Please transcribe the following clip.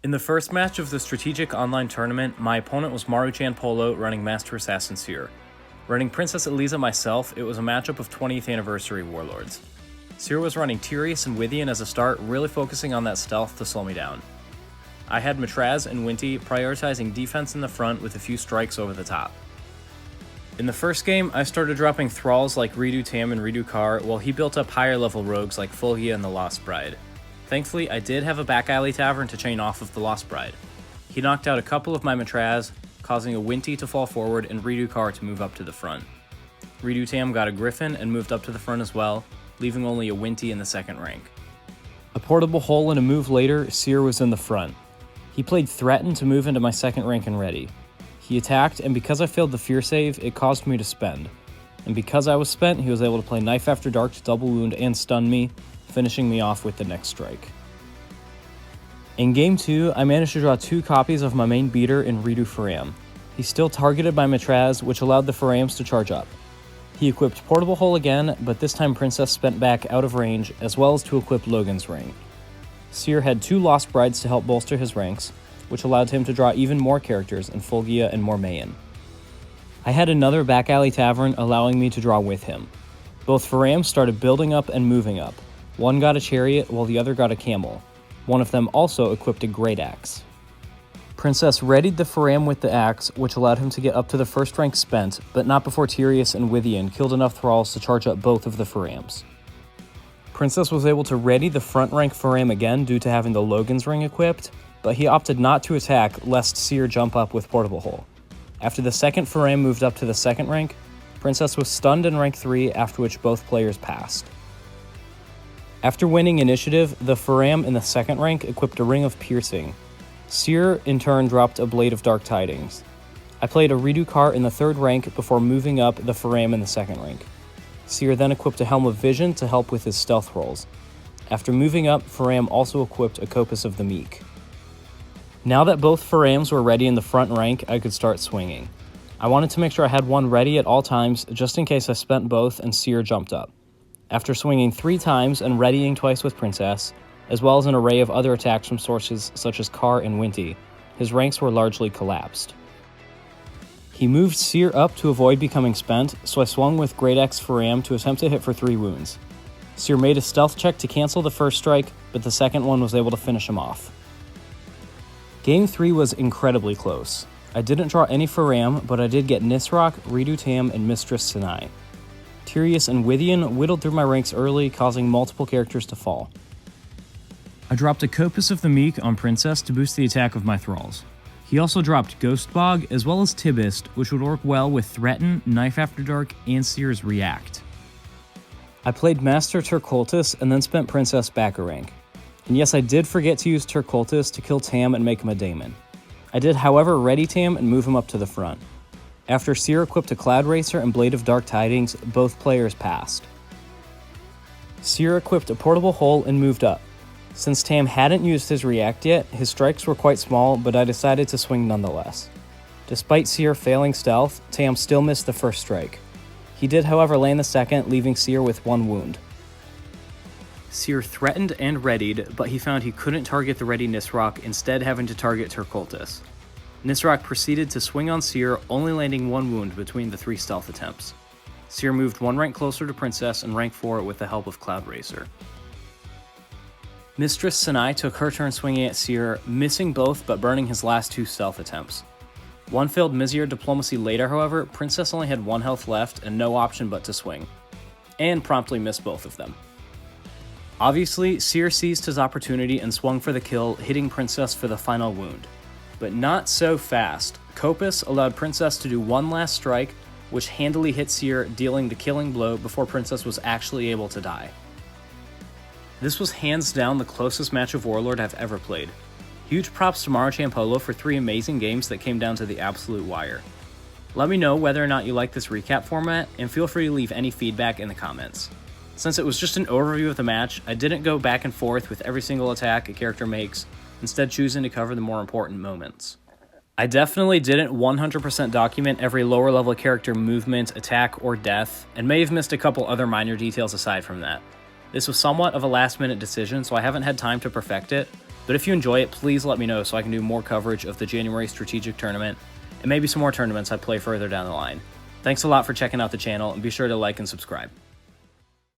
In the first match of the strategic online tournament, my opponent was MaruChan Pollo running Master Assassin Seer. Running Princess Eliza myself, it was a matchup of 20th Anniversary Warlords. Seer was running Tyrius and Wythian as a start, really focusing on that stealth to slow me down. I had Matraz and Winty prioritizing defense in the front with a few strikes over the top. In the first game, I started dropping thralls like Redo Tam and Redo Kar, while he built up higher level rogues like Fulgia and the Lost Bride. Thankfully, I did have a back alley tavern to chain off of the Lost Bride. He knocked out a couple of my Matraz, causing a Winty to fall forward and Redo Kar to move up to the front. Redo Tam got a Griffin and moved up to the front as well, leaving only a Winty in the second rank. A portable hole and a move later, Seer was in the front. He played Threaten to move into my second rank and ready. He attacked, and because I failed the fear save, it caused me to spend. And because I was spent, he was able to play Knife After Dark to double wound and stun me, finishing me off with the next strike. In game 2, I managed to draw 2 copies of my main beater in Redo Faram. He still targeted my Matraz, which allowed the Farams to charge up. He equipped Portable Hole again, but this time Princess spent back out of range, as well as to equip Logan's Ring. Seer had 2 Lost Brides to help bolster his ranks, which allowed him to draw even more characters in Fulgia and Mormayan. I had another back alley tavern allowing me to draw with him. Both Farams started building up and moving up. One got a chariot while the other got a camel. One of them also equipped a great axe. Princess readied the Faram with the axe, which allowed him to get up to the first rank spent, but not before Tyrius and Wythian killed enough thralls to charge up both of the Farams. Princess was able to ready the front rank Faram again due to having the Logan's Ring equipped, but he opted not to attack lest Seer jump up with Portable Hole. After the second Faram moved up to the second rank, Princess was stunned in rank 3, after which both players passed. After winning initiative, the Faram in the second rank equipped a Ring of Piercing. Seer in turn dropped a Blade of Dark Tidings. I played a Redo Kar in the third rank before moving up the Faram in the second rank. Seer then equipped a Helm of Vision to help with his stealth rolls. After moving up, Faram also equipped a Copus of the Meek. Now that both Farams were ready in the front rank, I could start swinging. I wanted to make sure I had one ready at all times, just in case I spent both and Seer jumped up. After swinging 3 times and readying twice with Princess, as well as an array of other attacks from sources such as Kar and Winty, his ranks were largely collapsed. He moved Seer up to avoid becoming spent, so I swung with Great Axe Faram to attempt to hit for 3 wounds. Seer made a stealth check to cancel the first strike, but the second one was able to finish him off. Game 3 was incredibly close. I didn't draw any Faram, but I did get Nisroch, Redo Tam, and Mistress Sinai. Tyrius and Wythian whittled through my ranks early, causing multiple characters to fall. I dropped a Copus of the Meek on Princess to boost the attack of my thralls. He also dropped Ghost Bog as well as Tibist, which would work well with Threaten, Knife After Dark, and Seer's React. I played Master Turkultus and then spent Princess back a rank. And yes, I did forget to use Turkultus to kill Tam and make him a daemon. I did, however, ready Tam and move him up to the front. After Seer equipped a Cloud Racer and Blade of Dark Tidings, both players passed. Seer equipped a Portable Hole and moved up. Since Tam hadn't used his React yet, his strikes were quite small, but I decided to swing nonetheless. Despite Seer failing stealth, Tam still missed the first strike. He did, however, land the second, leaving Seer with 1 wound. Seer threatened and readied, but he found he couldn't target the ready Nisroch, instead having to target Turkultus. Nisroch proceeded to swing on Seer, only landing 1 wound between the 3 stealth attempts. Seer moved 1 rank closer to Princess and rank 4 with the help of Cloud Racer. Mistress Sinai took her turn swinging at Seer, missing both but burning his last 2 stealth attempts. One failed Mizzier Diplomacy later, however, Princess only had 1 health left and no option but to swing, and promptly missed both of them. Obviously, Seer seized his opportunity and swung for the kill, hitting Princess for the final wound. But not so fast. Copus allowed Princess to do 1 last strike, which handily hit Seer, dealing the killing blow before Princess was actually able to die. This was hands down the closest match of Warlord I've ever played. Huge props to MaruChan Pollo for 3 amazing games that came down to the absolute wire. Let me know whether or not you like this recap format, and feel free to leave any feedback in the comments. Since it was just an overview of the match, I didn't go back and forth with every single attack a character makes, instead choosing to cover the more important moments. I definitely didn't 100% document every lower level character movement, attack, or death, and may have missed a couple other minor details aside from that. This was somewhat of a last minute decision, so I haven't had time to perfect it, But if you enjoy it, please let me know so I can do more coverage of the January strategic tournament and maybe some more tournaments I play further down the line. Thanks a lot for checking out the channel, and be sure to like and subscribe.